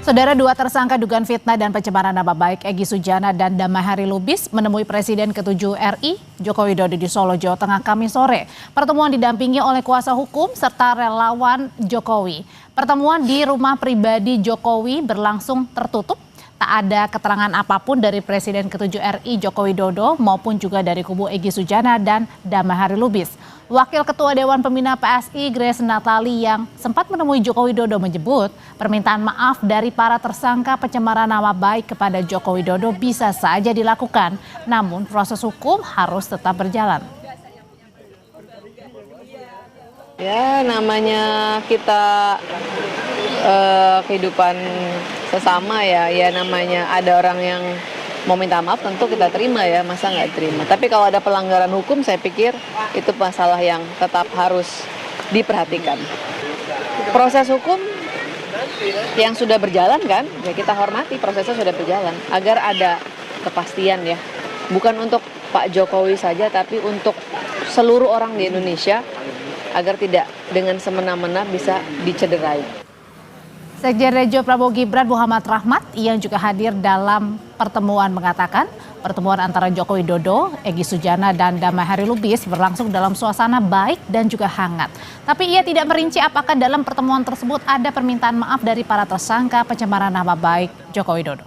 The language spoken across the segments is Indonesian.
Saudara, dua tersangka dugaan fitnah dan pencemaran nama baik Egy Sujana dan Damai Hari Lubis menemui Presiden ke-7 RI Joko Widodo di Solo, Jawa Tengah Kamis sore. Pertemuan didampingi oleh kuasa hukum serta relawan Jokowi. Pertemuan di rumah pribadi Jokowi berlangsung tertutup. Tak ada keterangan apapun dari Presiden ke-7 RI Joko Widodo maupun juga dari kubu Egy Sujana dan Damai Hari Lubis. Wakil Ketua Dewan Pembina PSI Grace Natali yang sempat menemui Joko Widodo menyebut permintaan maaf dari para tersangka pencemaran nama baik kepada Joko Widodo bisa saja dilakukan, namun proses hukum harus tetap berjalan. Ya, namanya kita kehidupan sesama ya namanya ada orang yang mau minta maaf tentu kita terima ya, masa nggak terima. Tapi kalau ada pelanggaran hukum saya pikir itu masalah yang tetap harus diperhatikan. Proses hukum yang sudah berjalan kan, ya kita hormati prosesnya sudah berjalan agar ada kepastian ya. Bukan untuk Pak Jokowi saja tapi untuk seluruh orang di Indonesia agar tidak dengan semena-mena bisa dicederai. Sekjen Rejo Prabowo Gibran Muhammad Rahmat yang juga hadir dalam pertemuan mengatakan pertemuan antara Joko Widodo, Egy Sujana dan Damai Hari Lubis berlangsung dalam suasana baik dan juga hangat. Tapi ia tidak merinci apakah dalam pertemuan tersebut ada permintaan maaf dari para tersangka pencemaran nama baik Joko Widodo.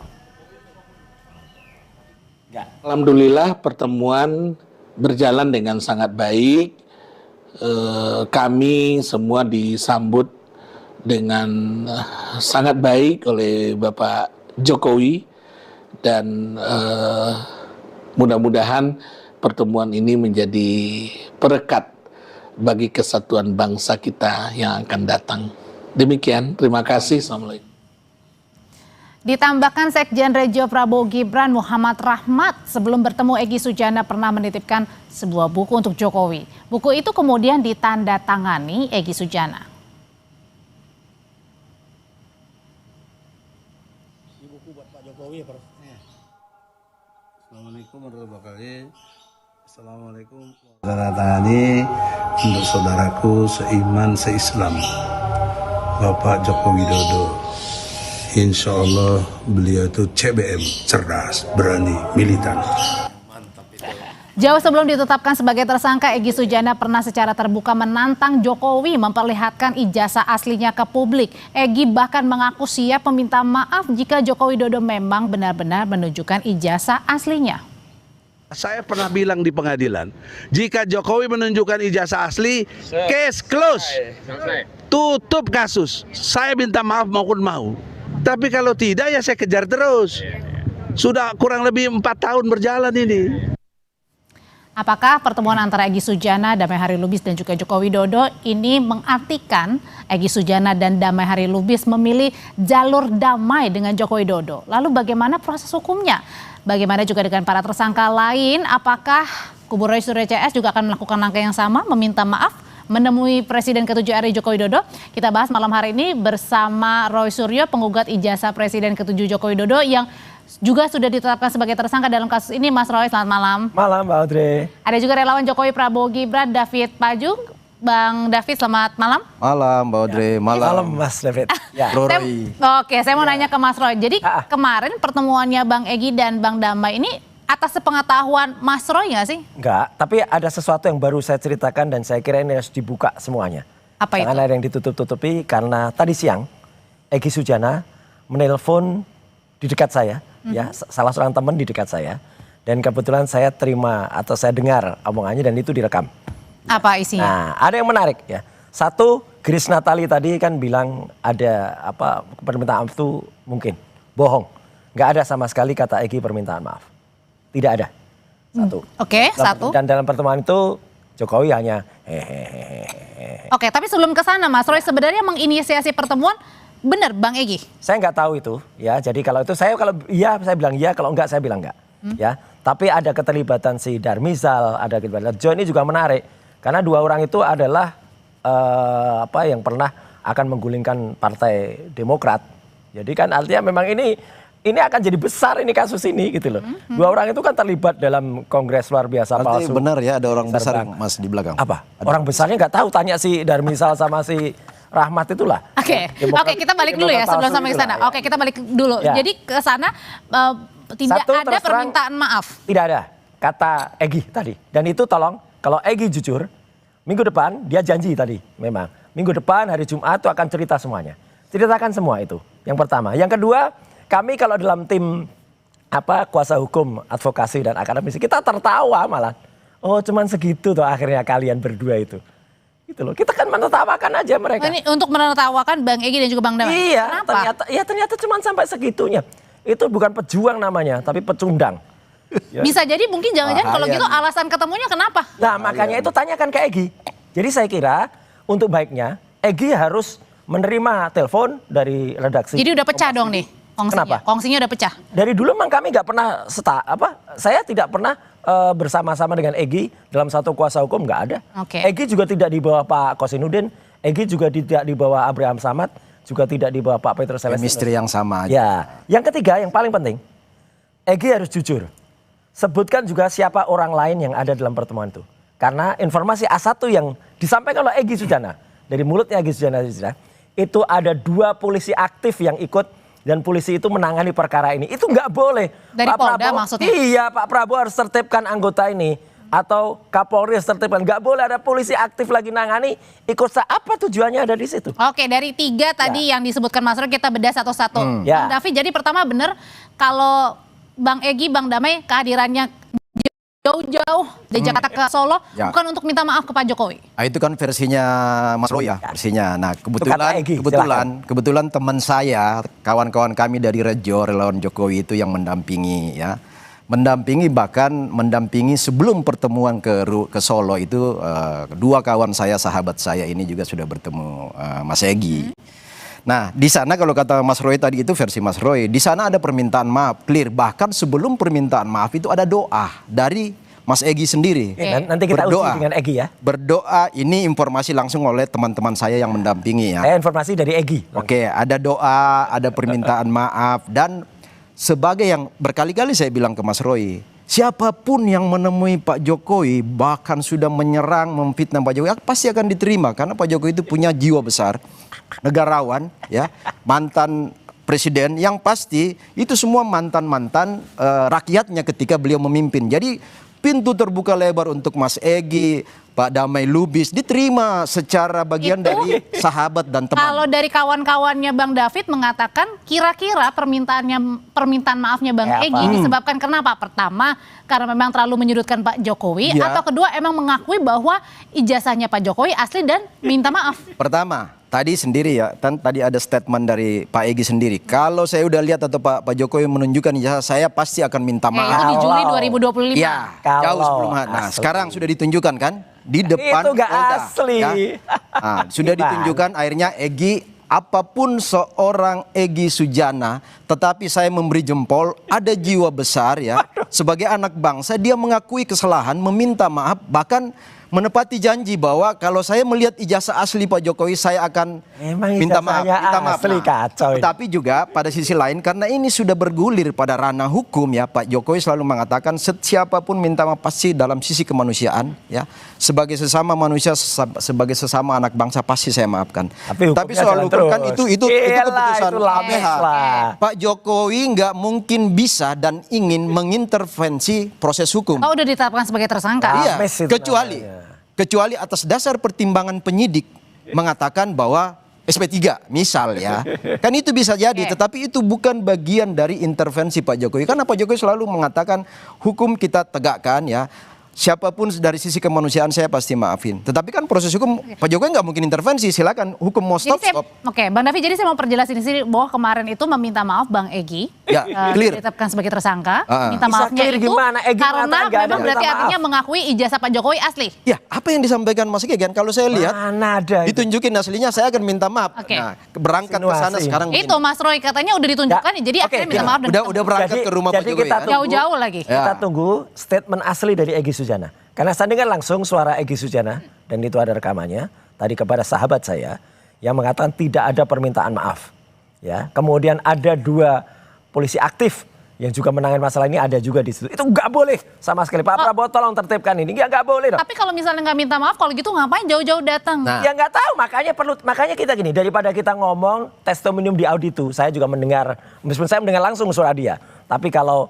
Alhamdulillah pertemuan berjalan dengan sangat baik. Kami semua disambut dengan sangat baik oleh Bapak Jokowi dan mudah-mudahan pertemuan ini menjadi perekat bagi kesatuan bangsa kita yang akan datang. Demikian, terima kasih. Assalamualaikum. Ditambahkan Sekjen Rejo Prabowo Gibran Muhammad Rahmat sebelum bertemu Egy Sujana pernah menitipkan sebuah buku untuk Jokowi. Buku itu kemudian ditandatangani Egy Sujana. Buku buat Pak Jokowi ya, Prof. Assalamualaikum warahmatullahi wabarakatuh. Assalamualaikum. Saudara tani untuk saudaraku seiman seislam Bapak Joko Widodo. Insya Allah beliau itu CBM, cerdas, berani, militan. Jauh sebelum ditetapkan sebagai tersangka, Egy Sujana pernah secara terbuka menantang Jokowi memperlihatkan ijazah aslinya ke publik. Egy bahkan mengaku siap meminta maaf jika Joko Widodo memang benar-benar menunjukkan ijazah aslinya. Saya pernah bilang di pengadilan, jika Jokowi menunjukkan ijazah asli, case close, tutup kasus. Saya minta maaf maupun mau. Tapi kalau tidak ya saya kejar terus. Sudah kurang lebih 4 tahun berjalan ini. Apakah pertemuan antara Egy Sujana, Damai Hari Lubis dan juga Joko Widodo ini mengartikan Egy Sujana dan Damai Hari Lubis memilih jalur damai dengan Joko Widodo? Lalu bagaimana proses hukumnya? Bagaimana juga dengan para tersangka lain? Apakah kubu Roy Suryo CS juga akan melakukan langkah yang sama, meminta maaf, menemui Presiden ke-7 RI Joko Widodo? Kita bahas malam hari ini bersama Roy Suryo, penggugat ijazah Presiden ke-7 Joko Widodo yang juga sudah ditetapkan sebagai tersangka dalam kasus ini. Mas Roy, selamat malam. Malam, Mbak Audrey. Ada juga relawan Jokowi Prabowo Gibran, David Pajung. Bang David, selamat malam. Malam, Mbak Audrey. Malam, Mas David. Ya. Saya mau nanya ke Mas Roy. Jadi kemarin pertemuannya Bang Egy dan Bang Damai ini atas sepengetahuan Mas Roy nggak sih? Enggak, tapi ada sesuatu yang baru saya ceritakan dan saya kira ini harus dibuka semuanya. Apa itu? Jangan ada yang ditutup-tutupi karena tadi siang Egy Sujana menelpon di dekat saya. Ya, salah seorang teman di dekat saya, dan kebetulan saya terima atau saya dengar omongannya dan itu direkam. Apa isinya? Nah, ada yang menarik ya. Satu, Grace Natali tadi kan bilang ada permintaan maaf itu mungkin bohong. Nggak ada sama sekali kata Egy permintaan maaf. Tidak ada. Satu. Oke, satu. Dan dalam pertemuan itu Jokowi hanya Oke, tapi sebelum ke sana Mas Roy sebenarnya menginisiasi pertemuan. Benar Bang Egy? Saya nggak tahu itu ya. Jadi kalau itu saya bilang iya, kalau enggak saya bilang enggak. Ya. Tapi ada keterlibatan si Darmizal, ada keterlibatan Joe, ini juga menarik karena dua orang itu adalah yang pernah akan menggulingkan Partai Demokrat. Jadi kan artinya memang ini akan jadi besar ini kasus ini gitu loh. Dua orang itu kan terlibat dalam kongres luar biasa palsu. Benar ya ada orang besar Mas di belakang. Apa? Orang besarnya nggak tahu, tanya si Darmizal sama si rahmat itulah. Oke, Demokrat- oke, kita balik dulu ya Demokrat sebelum palsu sampai ke itulah, sana. ya. Oke, kita balik dulu. Ya. Jadi ke sana tidak Satu, ada terus terang, permintaan maaf. Tidak ada, kata Egy tadi. Dan itu tolong, kalau Egy jujur, minggu depan dia janji tadi memang. Minggu depan hari Jumat itu akan cerita semuanya. Ceritakan semua itu, yang pertama. Yang kedua, kami kalau dalam tim kuasa hukum, advokasi dan akademisi, kita tertawa malah. Oh cuman segitu tuh akhirnya kalian berdua itu. Gitu loh. Kita kan menertawakan aja mereka. Ini untuk menertawakan Bang Egy dan juga Bang Damai. Iya, Kenapa? ternyata cuma sampai segitunya. Itu bukan pejuang namanya, tapi pecundang. Ya. Bisa jadi mungkin jangan-jangan kalau gitu alasan ketemunya kenapa? Nah, makanya itu tanyakan ke Egy. Jadi saya kira untuk baiknya Egy harus menerima telepon dari redaksi. Jadi udah pecah dong nih kongsinya. Kenapa? Kongsinya udah pecah. Dari dulu memang kami nggak pernah saya tidak pernah bersama-sama dengan Egy dalam satu kuasa hukum, nggak ada. Oke. Egy juga tidak di bawah Pak Kosinudin, Egy juga tidak di bawah Abraham Samad, juga tidak di bawah Pak Petrus Celestinus. Chemistry yang sama aja. Ya, yang ketiga yang paling penting, Egy harus jujur. Sebutkan juga siapa orang lain yang ada dalam pertemuan itu. Karena informasi A1 yang disampaikan oleh Egy Sujana, dari mulutnya Egy Sujana, itu ada 2 polisi aktif yang ikut dan polisi itu menangani perkara ini. Itu nggak boleh. Dari Pak Polda Prabowo, maksudnya? Iya, Pak Prabowo harus tertibkan anggota ini. Atau Kapolri harus tertibkan. Nggak boleh ada polisi aktif lagi nangani. Ikut apa tujuannya ada di situ. Oke, dari 3 tadi yang disebutkan Mas Roy kita bedah satu-satu. Ya. Bang David, jadi pertama benar kalau Bang Egy, Bang Damai kehadirannya jauh-jauh dari Jakarta ke Solo Ya. bukan untuk minta maaf ke Pak Jokowi. Nah, itu kan versinya Mas Roy ya, versinya. Nah, kata Egy, kebetulan teman saya, kawan-kawan kami dari Rejo, relawan Jokowi itu yang mendampingi ya. Mendampingi sebelum pertemuan ke Solo itu 2 kawan saya, sahabat saya ini juga sudah bertemu Mas Egy. Nah, di sana kalau kata Mas Roy tadi itu versi Mas Roy, di sana ada permintaan maaf clear. Bahkan sebelum permintaan maaf itu ada doa dari Mas Egy sendiri. Nanti kita uji dengan Egy ya. Berdoa, ini informasi langsung oleh teman-teman saya yang mendampingi ya. Informasi dari Egy. Oke, ada doa, ada permintaan maaf, dan sebagai yang berkali-kali saya bilang ke Mas Roy, siapapun yang menemui Pak Jokowi bahkan sudah menyerang, memfitnah Pak Jokowi pasti akan diterima karena Pak Jokowi itu punya jiwa besar, negarawan, ya, mantan presiden yang pasti itu semua mantan-mantan rakyatnya ketika beliau memimpin. Jadi pintu terbuka lebar untuk Mas Egy, Pak Damai Lubis diterima secara bagian dari sahabat dan teman. Kalau dari kawan-kawannya Bang David mengatakan kira-kira permintaan maafnya Bang Egy disebabkan kenapa? Pertama, karena memang terlalu menyudutkan Pak Jokowi, Ya. atau kedua emang mengakui bahwa ijazahnya Pak Jokowi asli dan minta maaf. Pertama, tadi sendiri ya, tadi ada statement dari Pak Egy sendiri. Kalau saya udah lihat atau Pak Jokowi menunjukkan ijazah, saya pasti akan minta Ya, itu maaf. di Juli 2025. Ya, Kalau jauh sebelum. Nah, asli. sekarang sudah ditunjukkan kan di depan Itu nggak Polda, asli. ya. Nah, sudah Gimana? ditunjukkan akhirnya Egy, apapun seorang Egy Sujana, tetapi saya memberi jempol, ada jiwa besar ya. Sebagai anak bangsa dia mengakui kesalahan, meminta maaf, bahkan menepati janji bahwa kalau saya melihat ijazah asli Pak Jokowi saya akan Emang minta maaf, ijazahnya asli, kacau ini. Tetapi juga pada sisi lain karena ini sudah bergulir pada ranah hukum ya, Pak Jokowi selalu mengatakan siapapun minta maaf pasti dalam sisi kemanusiaan ya, sebagai sesama manusia, sebagai sesama anak bangsa pasti saya maafkan. Tapi soal hukum kan itu keputusan LBH. Pak Jokowi nggak mungkin bisa dan ingin mengintervensi proses hukum. Oh, udah ditetapkan sebagai tersangka. Iya, Ames itu kecuali atas dasar pertimbangan penyidik mengatakan bahwa SP3 misal ya. Kan itu bisa jadi, tetapi itu bukan bagian dari intervensi Pak Jokowi. Karena Pak Jokowi selalu mengatakan hukum kita tegakkan ya. Siapapun dari sisi kemanusiaan saya pasti maafin. Tetapi kan proses hukum Pak Jokowi nggak mungkin intervensi. Silakan hukum mau stop. Oke, Bang David, jadi saya mau perjelas di sini bahwa kemarin itu meminta maaf Bang Egy, Ya, clear. ditetapkan sebagai tersangka. Minta Bisa maafnya clear itu gimana? Egy karena mengatakan nggak ada memang berarti minta maaf. artinya mengakui ijazah Pak Jokowi asli. Ya, apa yang disampaikan Mas Egy kan? Kalau saya lihat Mana ada itu? ditunjukin aslinya, saya akan minta maaf. Oke. Nah, berangkat ke sana Insinuasi. sekarang begini. Itu Mas Roy katanya udah ditunjukkan, jadi Oke, akhirnya minta ya. maaf dan Udah berangkat ke rumah Pak jadi Jokowi kita ya. tunggu. jauh-jauh lagi. Ya. Kita tunggu statement asli dari Egy Sujana. Karena saya dengar langsung suara Egy Sujana, dan itu ada rekamannya, tadi kepada sahabat saya, yang mengatakan tidak ada permintaan maaf. Ya, kemudian ada 2 polisi aktif yang juga menangani masalah ini ada juga di situ. Itu nggak boleh sama sekali. Pak Prabowo tolong tertibkan ini. Nggak boleh dong. Tapi kalau misalnya nggak minta maaf, kalau gitu ngapain jauh-jauh datang? Nah. Ya nggak tahu, makanya kita gini, daripada kita ngomong testimonium di auditu, saya juga mendengar, meskipun saya mendengar langsung suara dia. Tapi kalau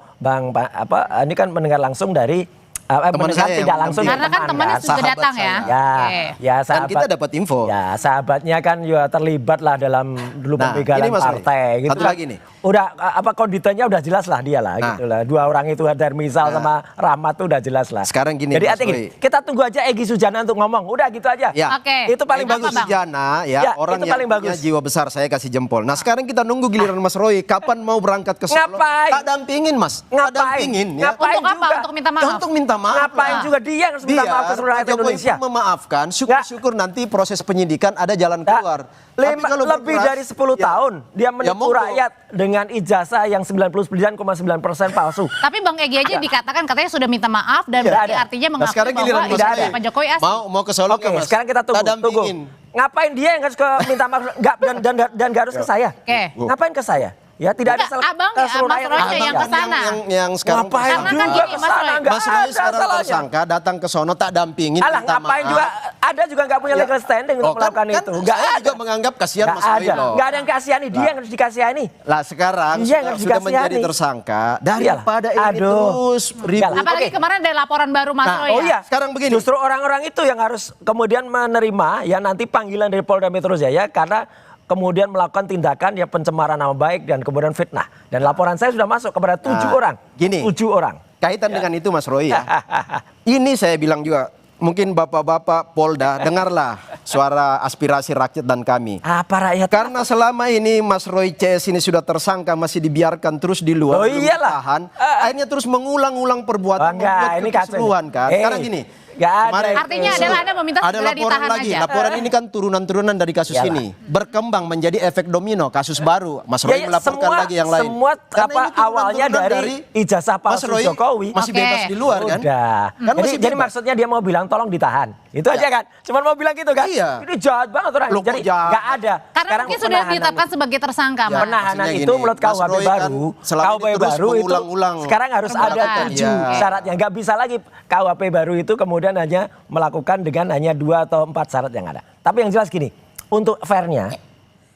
ini kan mendengar langsung dari mendengar saya tidak yang langsung Karena kan temannya sudah sahabat datang ya. Ya, Oke. ya Dan sahabat. kita dapat info. Ya, sahabatnya kan juga terlibat lah dalam dulu Nah, pembegalan ini Mas Roy, partai gitu. satu kan. lagi nih. Udah konditennya udah jelas lah dia lah Nah. gitu lah. Dua orang itu Darmizal sama Rahmat tuh udah jelas lah. Sekarang gini, Jadi Mas artinya Roy. gini, kita tunggu aja Egy Sujana untuk ngomong. Udah gitu aja. Ya. Oke. Itu paling Apa, bagus. Bang? Sujana ya, Ya, orang itu yang paling punya bagus. jiwa besar, saya kasih jempol. Nah sekarang kita nunggu giliran Mas Roy, kapan mau berangkat ke Solo? Ngapain? Tak dampingin Mas, tak Ngapain? dampingin ya. Ngapain Untuk apa? juga? Untuk minta maaf? Ya, untuk minta maaf. Ngapain juga dia yang harus minta maaf ke seluruh rakyat Pak Jokowi Indonesia? pun memaafkan, syukur-syukur nanti proses penyidikan ada jalan keluar. Tapi kalau Lebih berkeras, dari 10 ya, tahun dia menipu monggo. rakyat dengan ijazah yang 99,9% palsu. Tapi Bang Egy aja dikatakan katanya sudah minta maaf dan Iya, berarti ada. artinya Nah mengakui sekarang giliran bahwa Mas tidak ijazah ada. Pak Jokowi asli. Mau ke Solo Oke, nggak, Mas? sekarang kita Tak tunggu. dampingin. Ngapain dia yang harus minta maaf? Nggak, dan nggak harus ke saya. Oke. Ngapain ke saya? Ya tidak ada Enggak, abang ya, seluruh Mas rakyat Roy Indonesia. yang kesana. yang sekarang Ngapain Karena kan juga gini, ke Mas sana? Roy. Nggak Mas Roy ada sekarang salahnya. tersangka datang ke sono tak dampingin. Alah, minta ngapain maaf. juga? Ada juga nggak punya legal standing untuk melakukan itu. Nggak saya ada. juga menganggap kasihan Nggak Mas Roy ada. loh. Nggak ada yang kasihani. Dia yang harus dikasihani. Lah sekarang Iya, nggak sudah menjadi dikasihani. tersangka daripada Iyalah. ini Aduh. terus ribut. Nggak. Apalagi Oke. kemarin ada laporan baru Mas Nah, Roy Oh ya. iya, Sekarang begini. Justru orang-orang itu yang harus kemudian menerima ya nanti panggilan dari Polda Metro Jaya karena kemudian melakukan tindakan ya pencemaran nama baik dan kemudian fitnah. Dan laporan saya sudah masuk kepada 7 orang. gini. 7 orang. Kaitan dengan itu Mas Roy ya. Ini saya bilang juga, mungkin bapak-bapak Polda dengarlah suara aspirasi rakyat dan kami. Apa rakyat? Karena selama ini Mas Roy CS ini sudah tersangka, masih dibiarkan terus di luar, Oh belum iyalah. ditahan, akhirnya terus mengulang-ulang perbuatan, Oh, enggak, membuat ini kacau. kekeseruan kan. Sekarang gini, Nggak ada. kemarin- Artinya adalah Anda meminta ada segera laporan ditahan lagi. aja. Laporan ini kan turunan-turunan dari kasus Iyalah. ini, berkembang menjadi efek domino, kasus baru. Mas Roy Ya, melaporkan lagi yang lain. Semua Karena ini awalnya turunan-turunan dari ijazah Mas palsu Roy Jokowi. masih Oke. bebas di luar kan? Udah. Kan masih Jadi bebas. maksudnya dia mau bilang tolong ditahan. Itu aja kan. Cuma mau bilang gitu kan. Iya. Ini jahat banget orang. Loh, kok Jadi jahat? nggak ada. Karena Sekarang mungkin sudah penahanan. ditetapkan sebagai tersangka, Ya, Mas. Penahanan maksudnya itu gini, menurut Mas KUHP Roy kan baru, selama ini KUHP terus baru itu mengulang-ulang sekarang harus ada perbuatan. 7 Iya. syaratnya. Nggak bisa lagi KUHP baru itu kemudian hanya melakukan dengan hanya 2 atau 4 syarat yang ada. Tapi yang jelas gini, untuk fairnya,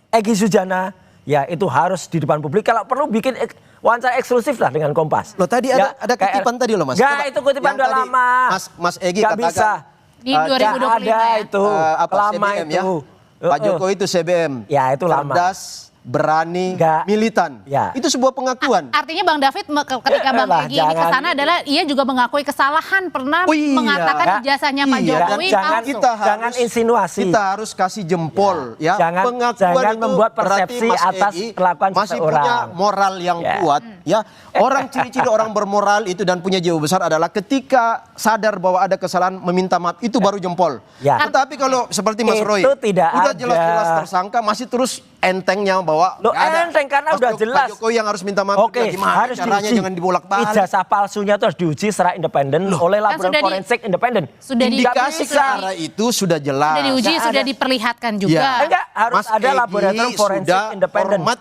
Egy Sujana ya itu harus di depan publik. Kalau perlu bikin wawancara eksklusif lah dengan Kompas. Loh tadi Ya, ada kayak- kutipan tadi loh Mas. Nggak, Coba itu kutipan yang udah tadi lama. Mas Egy Nggak katakan bisa. Di 2025 Nggak ada ya. itu. Lama CBM itu. ya. Pak Jokowi itu CBM. Ya, itu lama. Cerdas, berani, Nggak. militan. Ya. Itu sebuah pengakuan. Artinya Bang David ketika Bang Lah, Egy ini ke jangan sana gitu. adalah ia juga mengakui kesalahan pernah Oh iya. mengatakan Ya. ijazahnya Pak Iya, Jokowi dan jangan palsu. Jangan insinuasi. Kita harus kasih jempol ya. Jangan- Pengakuan jangan itu membuat berarti persepsi Mas atas Egy kelakuan masih seseorang. punya moral yang Ya. kuat ya. Orang ciri-ciri orang bermoral itu dan punya jiwa besar adalah ketika sadar bahwa ada kesalahan meminta maaf itu baru jempol. Ya. Tetapi kalau seperti Mas Itu Roy tidak udah ada. jelas-jelas tersangka masih terus entengnya bahwa Loh, nggak ada. enteng karena Mas udah Pak jelas. Jokowi yang harus minta maaf. Oke, Gimana harus caranya diuji. jangan dibolak-balik. Ijazah palsunya itu harus diuji secara independen oleh Kan laboratorium sudah forensik independen. sudah di- Nggak Indikasi bisa. ke arah itu sudah jelas. Sudah diuji, Nggak sudah ada. diperlihatkan juga. Ya. Enggak, harus Mas ada Egy laboratorium forensik sudah independen. hormat,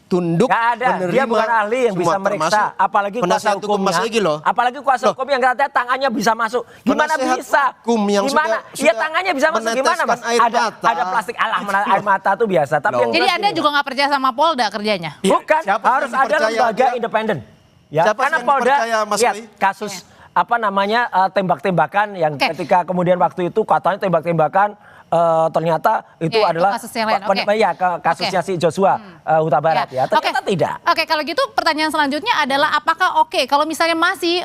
tunduk, Nggak ada, dia menerima bukan ahli yang bisa semua, meriksa. termasuk Apalagi kuasa penasihat hukum hukumnya. Mas Egy loh. Apalagi kuasa Loh. hukum yang katanya tangannya bisa masuk. Gimana Penasihat bisa? hukum yang Gimana? sudah Ya tangannya bisa masuk gimana Mas? meneteskan air mata. Ada plastik alah air mata tuh biasa. Tapi Loh. yang Jadi jelas Anda gini, juga nggak percaya sama Polda kerjanya? bukan, Siapa harus yang ada dipercaya lembaga dia? independen. Ya, Siapa karena yang Polda dipercaya, Mas lihat Roy? kasus apa namanya tembak-tembakan yang Oke. ketika kemudian waktu itu katanya tembak-tembakan ternyata itu Oke, itu adalah kasus yang lain. Oke. ya kasusnya si Joshua Huta Barat ya. Ternyata tidak. Oke, kalau gitu pertanyaan selanjutnya adalah apakah kalau misalnya masih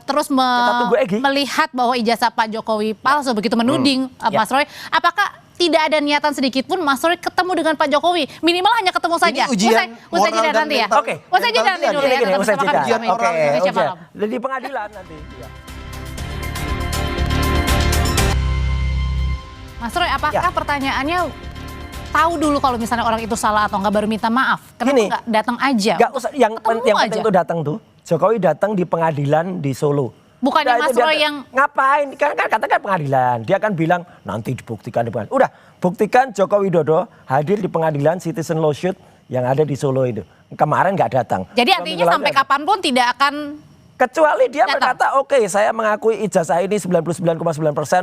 terus Kita tunggu Egy. melihat bahwa ijazah Pak Jokowi palsu begitu menuding Ya. Mas Roy, apakah tidak ada niatan sedikit pun Mas Roy ketemu dengan Pak Jokowi, minimal hanya ketemu saja. ujian Usai moral jeda dan nanti ya. mental. Oke. Usai jeda nanti dulu ya. Gini, Tetap usai bersama jeda. kami di Oke, Indonesia oke. Malam. Di pengadilan nanti. Ya. Mas Roy, apakah Ya. pertanyaannya tahu dulu kalau misalnya orang itu salah atau enggak baru minta maaf? Kenapa Gini, enggak datang aja? Nggak usah, yang Ketemu penting aja. itu datang tuh. Jokowi datang di pengadilan di Solo. Bukannya Udah, Mas itu dia Roy yang- ngapain? Kan katakan pengadilan. Dia kan bilang nanti dibuktikan di pengadilan. Udah, buktikan Joko Widodo hadir di pengadilan Citizen Lawsuit yang ada di Solo itu. Kemarin nggak datang. Jadi artinya sampai kapanpun tidak akan kecuali dia datang. berkata, oke, saya mengakui ijazah ini 99,9%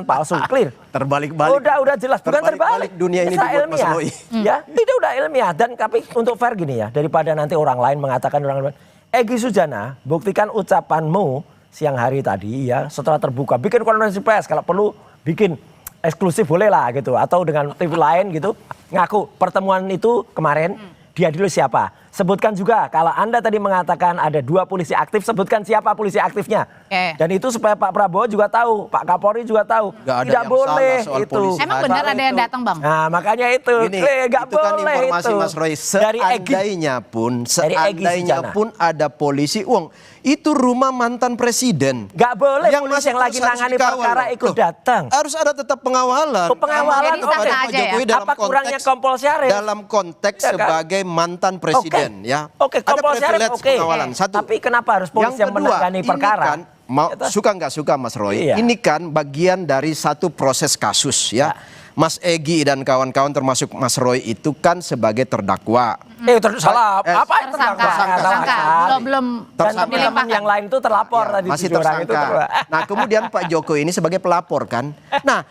palsu, clear. Terbalik-balik. Udah jelas, bukan Terbalik-balik terbalik. dunia ini Bisa dibuat Mas ilmiah. Roy. Ya, tidak udah ilmiah. Dan tapi untuk fair gini ya, daripada nanti orang lain mengatakan orang lain. Egy Sujana, buktikan ucapanmu siang hari tadi ya, setelah terbuka, bikin konferensi pers, kalau perlu bikin eksklusif boleh lah gitu, atau dengan TV lain gitu, ngaku pertemuan itu kemarin dihadiri siapa. Sebutkan juga kalau Anda tadi mengatakan ada 2 polisi aktif, sebutkan siapa polisi aktifnya. Oke. Dan itu supaya Pak Prabowo juga tahu, Pak Kapolri juga tahu. Nggak ada Tidak yang boleh salah soal itu. polisi. Emang benar ada yang datang, Bang? Nah, makanya itu. Gini, Nggak itu kan boleh informasi itu. Mas Roy. Dari Egy. Dari Egy Sujana. Pun ada polisi. Uang itu rumah mantan presiden. Nggak boleh polisi masuk yang lagi terus harus nangani dikawal perkara loh. ikut Loh, datang. Harus ada tetap pengawalan. Oh, pengawalan, Jadi sah-sah kepada aja Pak ya? Jokowi dalam Apa kurangnya Kompol Syarif? dalam konteks Ya kan? sebagai mantan presiden Oke. ya. Oke, ada Kompol Syarif privilege oke. pengawalan. Satu. Tapi kenapa harus polisi yang menangani ini perkara? kan, mau Gitu. suka nggak suka Mas Roy, Iya. ini kan bagian dari satu proses kasus ya. Mas Egy dan kawan-kawan termasuk Mas Roy itu kan sebagai terdakwa. Salah. Apa yang Tersangka. Belum Tersangka. Teman yang lain itu terlapor Ya, tadi. masih 7 orang itu tersangka. Nah kemudian Pak Jokowi ini sebagai pelapor kan. Nah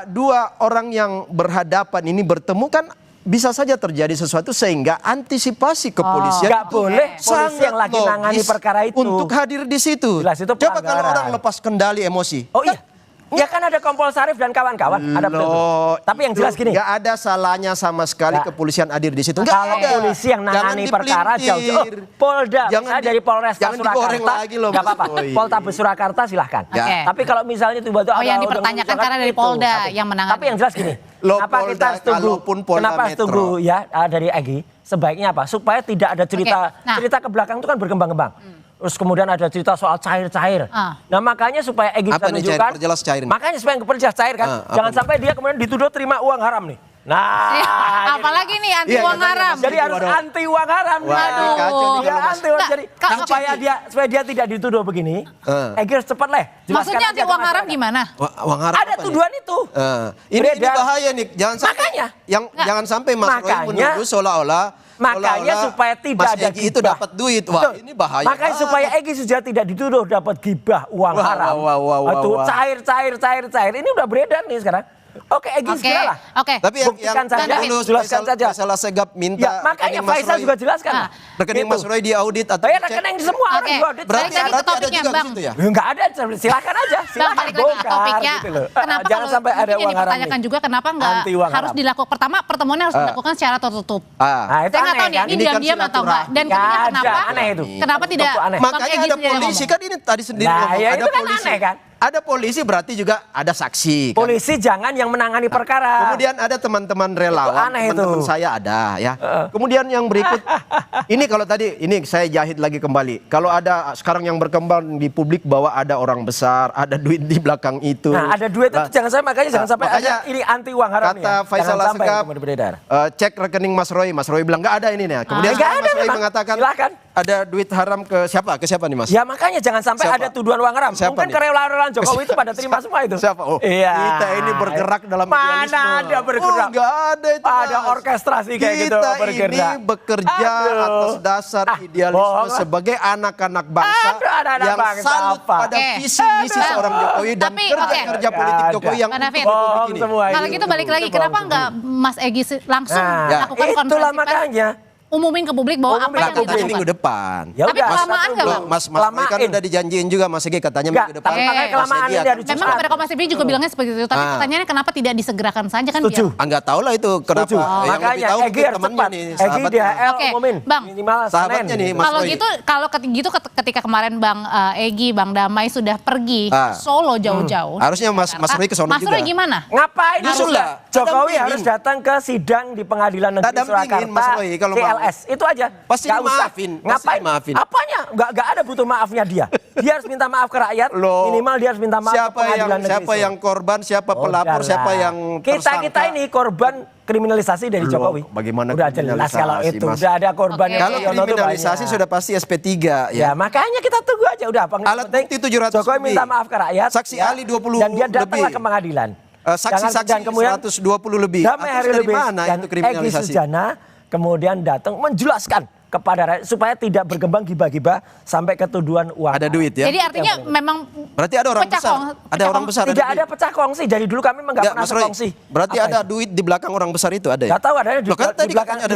dua orang yang berhadapan ini bertemu kan bisa saja terjadi sesuatu sehingga antisipasi kepolisian Nggak boleh polisi yang lagi logis nangani perkara itu untuk hadir di situ. Jelas itu Coba kalau pelanggaran. orang lepas kendali emosi. Oh iya. Ya kan ada Kompol Syarif dan kawan-kawan. Ada betul. Loh, Tapi yang jelas gini. nggak ada salahnya sama sekali Nggak. kepolisian hadir di situ. Nggak Kalau ada. polisi yang Jangan nangani perkara dipelintir. jauh-jauh. Polda, Jangan misalnya dari Polresta jangan digoreng Surakarta. lagi loh, Nggak Mas apa-apa. Roy. Poltabes Surakarta silahkan. Oke. Tapi kalau misalnya tiba-tiba Oh, yang ada dipertanyakan orang karena dari itu, Polda satu. yang menangani. Tapi yang jelas gini. Loh, Kenapa kita Polda, harus tunggu? kalaupun Polda Kenapa harus Metro. tunggu ya dari Egy? Sebaiknya apa? Supaya tidak ada cerita Oke, nah. cerita ke belakang itu kan berkembang-kembang. Terus kemudian ada cerita soal cair-cair. Ah. Nah makanya supaya Egy Apa bisa nih cair? menunjukkan. Perjelas cair nih. Makanya supaya perjelas cair kan. Ah, apa Jangan nih? sampai dia kemudian dituduh terima uang haram nih. Nah, Apalagi nih anti Iya, uang katanya haram. Mas jadi harus anti uang haram. Wah, Aduh. kacau nih Ya, kalau Mas- anti uang. Nggak, Jadi Kak, supaya dia tidak dituduh begini. Egy harus cepat lah. jelaskan Maksudnya aja anti ke uang haram masyarakat. gimana? Uang haram Ada apa nih? tuduhan itu. Ini Beredar. bahaya nih. Jangan sampai Makanya. jangan sampai Mas Roy Makanya- menuduh seolah-olah Supaya tidak Mas ada Egy itu gibah. dapat duit. Wah, Betul. ini bahaya. Makanya supaya Egy sudah tidak dituduh dapat gibah uang Wah, haram. wah. Itu cair. Ini udah beredar nih sekarang. Oke, Egy Oke. segeralah. Oke. Tapi yang Buktikan saja, dulu jelaskan saja. Faisal Segap minta Ya, makanya rekening Mas Faisal Roy- juga jelaskan. Nah, rekening Gitu. Mas Roy diaudit atau Oh ya, dicek. rekening semua orang Oke. diaudit. Balik lagi ke berarti ada topiknya, juga Bang. di situ ya? Enggak ada, silakan aja, Bang, silakan balik lagi ke bongkar topiknya. gitu loh. Kenapa Jangan kalau sampai ada mungkin yang uang haram dipertanyakan nih. juga kenapa nggak Anti uang harus haram. dilakukan? Pertama pertemuannya harus dilakukan secara tertutup. Nah, itu Saya nggak aneh tahu nih, kan? ini Ini kan diam-diam atau enggak. silaturahmi. Dan ketiga Nggak ada, kenapa? aneh itu. Kenapa tidak? Itu aneh. Bang Makanya Egy ada sendiri yang polisi ngomong. kan ini tadi sendiri Nah, ngomong, ya ada itu kan polisi. aneh kan? Ada polisi berarti juga ada saksi kan? Polisi jangan yang menangani perkara. Kemudian ada teman-teman relawan, aneh teman-teman itu. saya ada ya. Kemudian yang berikut, ini kalau tadi, ini saya jahit lagi kembali. Kalau ada sekarang yang berkembang di publik bahwa ada orang besar, ada duit di belakang itu. Nah, ada duit itu jangan sampai makanya ada ini anti uang haram kata ya. Faisal Jangan sampai Asegaf, kemudian beredar. cek rekening Mas Roy bilang nggak ada ini nih. Kemudian Nggak Mas ada Roy memang. mengatakan Silakan. ada duit haram ke siapa? Ke siapa nih Mas? Ya makanya jangan sampai Siapa? ada tuduhan uang haram. Siapa Mungkin nih? karyawan Jokowi itu pada terima semua itu. Siapa? Oh, iya. kita ini bergerak dalam idealisme. Mana ada bergerak? Oh, nggak ada itu. Ada Mas. orkestrasi kayak gitu Kita bergerak. ini bekerja Aduh. atas dasar idealisme bohong lah. sebagai anak-anak bangsa Aduh, anak-anak yang bangsa salut apa? pada Oke. visi misi Bang. seorang Jokowi dan Tapi, kerja-kerja oke. politik Nggak Jokowi ada. yang Bang untuk David. republik Bohong ini. semua Kalau itu. gitu balik lagi, kenapa nggak Mas Egy langsung Nah, lakukan itulah konferensi pers, makanya. umumin ke publik bahwa apa Umumin yang ke publik. Katanya dilakukan? minggu depan. Ya Tapi udah, kelamaan nggak, Bang? Mas Roy kan Kelamain. udah dijanjiin juga Mas Egi katanya Enggak, minggu depan. tapi makanya Mas kelamaan Egi ini akan- harus Memang cepat. kepada Komnas TV juga bilangnya seperti itu. Tapi Ah. pertanyaannya kenapa tidak disegerakan saja kan Setuju. biar. Nggak tahu lah itu kenapa. Setuju. Yang lebih Makanya tahu Egy mungkin harus temannya cepat. nih, Egy sahabatnya. DHL Oke, umumin. Bang. Minimal Sahabatnya Senin. nih, Mas Kalau Roy. gitu, ketika kemarin Bang Egy, Bang Damai sudah pergi Ah. ke Solo jauh-jauh. Harusnya Mas Roy ke sono Mas Roy juga. gimana? Ngapain Nyusul harusnya? lah. Jokowi Dampingin. harus datang ke sidang di Pengadilan Negeri Dampingin, Mas Surakarta, Roy, kalau mau. CLS. Itu aja. Pasti Nggak usah. dimaafin, pasti Ngapain? dimaafin. Apanya? Nggak ada butuh maafnya dia. Dia harus minta maaf ke rakyat. Loh, Minimal dia harus minta maaf ke Pengadilan Negeri siapa Solo. yang korban, siapa pelapor, Udahlah. siapa yang tersangka. Kita ini korban kriminalisasi dari Loh, Jokowi. bagaimana udah jelas kriminalisasi, kalau itu Mas? udah ada korban Oke. yang Kalau Yono tuh kriminalisasi banyak. sudah pasti SP3 Ya ya. makanya kita tunggu aja udah. Alat bukti 700 Jokowi minta lebih. maaf ke rakyat. Saksi ahli 20 dan dia datanglah lebih. ke pengadilan. Saksi-saksi dan kemudian 120 lebih. Damai Atas Hari dari Lubis mana dan itu Egy kriminalisasi? Sujana kemudian datang menjelaskan kepada rakyat supaya tidak berkembang gibah-gibah sampai ke tuduhan uang. Ada duit ya. Jadi artinya memang Berarti ada orang pecah besar. kong- Ada pecah orang kong- besar. Tidak ada pecah kongsi. Dari dulu kami memang nggak Enggak, pernah Mas Roy. sekongsi. Berarti Apa ada itu? duit di belakang orang besar itu ada ya? Gak tahu adanya Loh, kan tadi katanya ada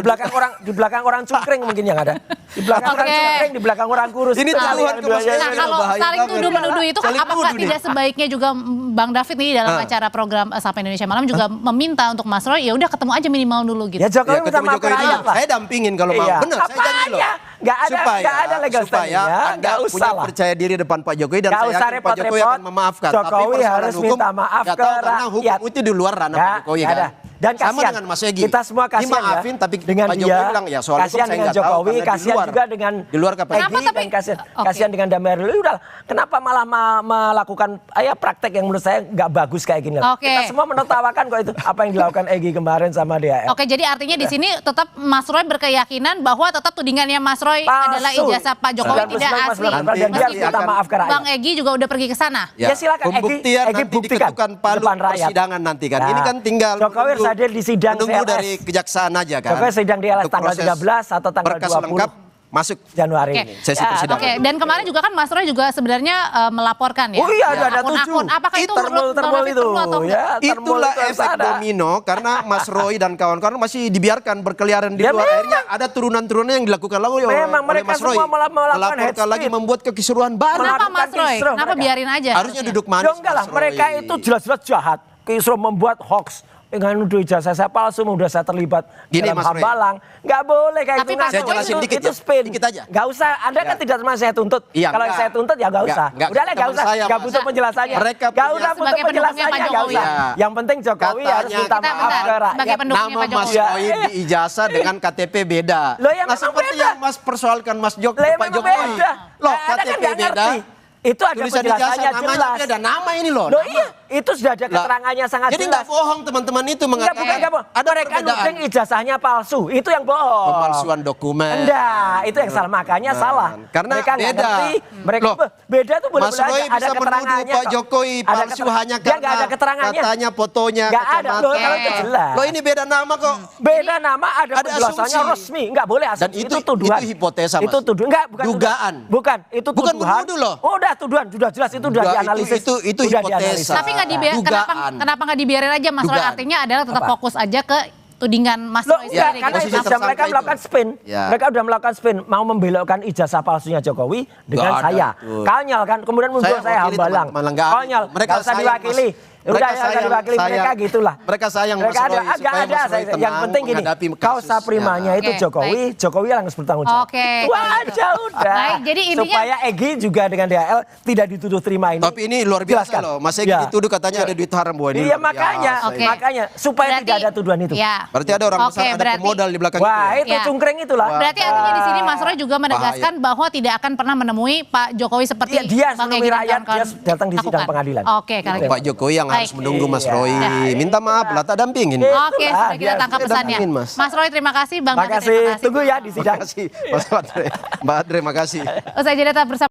di belakang orang cungkring mungkin yang ada. Di belakang orang Oke. cungkring, di belakang orang kurus. Ini Itu tuduhan kali yang ke Mas dua-duanya. Roy. Nah, kalau bahaya saling banget. tuduh-menuduh itu Saling apakah tuduh nih. tidak sebaiknya juga Bang David nih dalam acara program Sapa Indonesia Malam juga meminta untuk Mas Roy ya udah ketemu aja minimal dulu gitu. Ya Jokowi Ya, minta ketemu maaf ke Jokowi rakyat dulu. lah. Saya dampingin kalau mau. Iya. Benar, saya janji loh. Apanya? Nggak ada legal supaya standing-nya, Anda nggak usah punya lah. percaya diri depan Pak Jokowi dan Nggak saya usah yakin Pak Jokowi repot-repot. akan memaafkan. Jokowi persoalan harus minta maaf nggak ke tahu, karena hukum rakyat. itu di luar ranah Pak Nggak, Jokowi nggak kan. ada. Dan Sama kasihan, dengan Mas Egi. kita semua kasihan Dimaafin, ya. tapi dengan Pak dia, Jokowi bilang ya soal hukum kasihan saya dengan nggak tahu Jokowi, karena di kasihan luar. juga dengan Di luar kapasitas. Egi Kenapa dan tapi- kasihan, Oke. kasihan dengan Damar Luli. Udah, kenapa malah melakukan praktek yang menurut saya nggak bagus kayak gini. Oke. Kita semua menertawakan kok itu apa yang dilakukan Egi kemarin sama DHL. Oke, jadi artinya di sini tetap Mas Roy berkeyakinan bahwa tetap tudingannya Mas Roy Palsu. adalah ijazah Pak Jokowi 99,9% tidak asli. dan dia Meskipun minta maaf ke rakyat. Bang Egi juga udah pergi ke sana. Ya, silakan, Egi- Pembuktian Egi nanti buktikan diketukan di palu depan rakyat. persidangan nanti kan. Nah, Ini kan tinggal Jokowi harus hadir di sidang menunggu CLS. dari kejaksaan aja kan. Jokowi sidang di LS Untuk tanggal proses 13 atau tanggal berkas 20 lengkap masuk. Januari Oke. ini. Sesi Ya, persidangan. Oke, dan kemarin juga kan Mas Roy juga sebenarnya melaporkan ya. Oh iya, ada akun-akun. 7. Apakah itu termol menurut Bang David itu. perlu atau enggak? Ya, termol Itulah itu harus efek ada. domino karena Mas Roy dan kawan-kawan masih dibiarkan berkeliaran di Ya, luar. memang. Akhirnya ada turunan-turunan yang dilakukan lagi Memang oleh mereka Mas Roy. semua melakukan Melaporkan hate lagi speech. membuat kekisruhan baru. Kenapa melakukan Mas Roy? kisruh Kenapa mereka. biarin aja? Harusnya duduk manis. Ya enggak lah, Mas mereka Roy. itu jelas-jelas jahat. Kisruh membuat hoax. Dengan nuduh ijazah saya palsu, udah saya terlibat Gini, dalam Mas Roy. hambalang. Nggak boleh kayak Tapi gitu. Mas Saya jelasin dikit itu ya, spin. dikit aja. Nggak usah, Anda kan Ya. tidak terima saya tuntut. Iya, Kalau enggak. saya tuntut ya nggak usah. Enggak, Udah lah, nggak teman usah. saya, Nggak Mas. butuh penjelasannya. Mereka Nggak punya- usah butuh Sebagai pendukungnya penjelasannya, Pak nggak Jokowi. usah. Ya. Yang penting Jokowi harus Katanya- minta Kita maaf bentar, ke rakyat. sebagai pendukungnya Nama Pak Mas Jokowi. Roy di ijazah dengan KTP beda. Loh, ya nah, memang seperti beda. yang Mas persoalkan Mas Lah, ya Pak memang Jokowi. beda. Loh, Anda kan KTP nggak beda. ngerti. Itu ada Tulisan penjelasannya ijazah namanya jelas. beda. Nama ini loh. Loh nama. iya, itu sudah ada Lah, keterangannya sangat Jadi jelas. nggak bohong teman-teman itu Enggak, mengatakan bukan nggak bohong. ada Mereka perbedaan. nuding ijazahnya palsu. Itu yang bohong. Pemalsuan dokumen. Enggak, itu yang salah. Makanya salah. Karena mereka nggak beda. ngerti. Mereka Loh, beda tuh boleh Mas Roy ada bisa menuduh keterangannya Pak kok. Jokowi Ada palsu keterangan- hanya Dia nggak karena ada keterangannya. katanya fotonya Nggak ada. kacamata. Loh, kalau itu jelas. Loh ini beda nama kok. Beda nama ada Ada penjelasannya asumsi. resmi. Enggak boleh asumsi. Dan itu tuduhan. itu hipotesa, Mas. Itu tuduhan. Enggak, bukan Dugaan. tuduhan. Bukan, itu Bukan tuduhan. menuduh loh. Oh, udah tuduhan, sudah jelas itu udah Enggak, dianalisis. itu Udah hipotesa. dianalisis. Tapi nggak dibiar, Dugaan. kenapa nggak dibiarin aja Mas Roy? Dugaan. Artinya adalah tetap Apa? fokus aja ke tudingan Mas Loh Roy enggak, sendiri. karena gitu. posisi itu sudah tersangka mereka itu. melakukan spin. Ya. Mereka udah melakukan spin, mau membelokkan ijazah palsunya Jokowi dengan Nggak ada saya. itu. Konyol kan, kemudian muncul saya wakili hambalang. teman-teman, nggak ada Konyol, itu. Mereka nggak usah sayang, diwakili. Mas. Udah Mereka ya, nggak sayang, diwakili, mereka sayang. gitulah. Mereka sayang Mas Mereka ada, Roy, nggak supaya ada. Mas Roy Yang tenang penting gini, menghadapi kausa kasusnya. primanya itu Oke, Jokowi, Jokowi yang harus bertanggung jawab. Oke, Itu kalau gitu. aja udah. Baik, jadi intinya- Supaya Egi juga dengan DHL tidak dituduh terima ini. Tapi ini luar biasa Jelaskan. loh. Mas Egi Ya. dituduh katanya ada duit haram. Wah, ini Iya luar makanya, biasa. Oke. makanya supaya Berarti- tidak ada tuduhan itu. Ya. Berarti ada orang besar, ada berarti- pemodal di belakang Wah, itu. itu Ya. cungkring itulah. Berarti artinya di sini Mas Roy juga menegaskan bahwa tidak akan pernah menemui Pak Jokowi seperti Dia Bang menemui Egy dan rakyat, kawan-kawan dia datang di sidang lakukan. pengadilan. Oke, kalau Itu. gitu. Pak Jokowi yang harus Baik. menunggu Mas Iya. Roy. Minta maaf lah, tak dampingin. Iya. Oke, Itulah, sudah kita dia tangkap sudah pesannya. dampingin, Mas. Mas Roy terima kasih, Bang David Makasih, terima kasih. tunggu ya di sidang. Makasih, Mas Badre. Mbak Adre, makasih. Usai jeda tetap bersama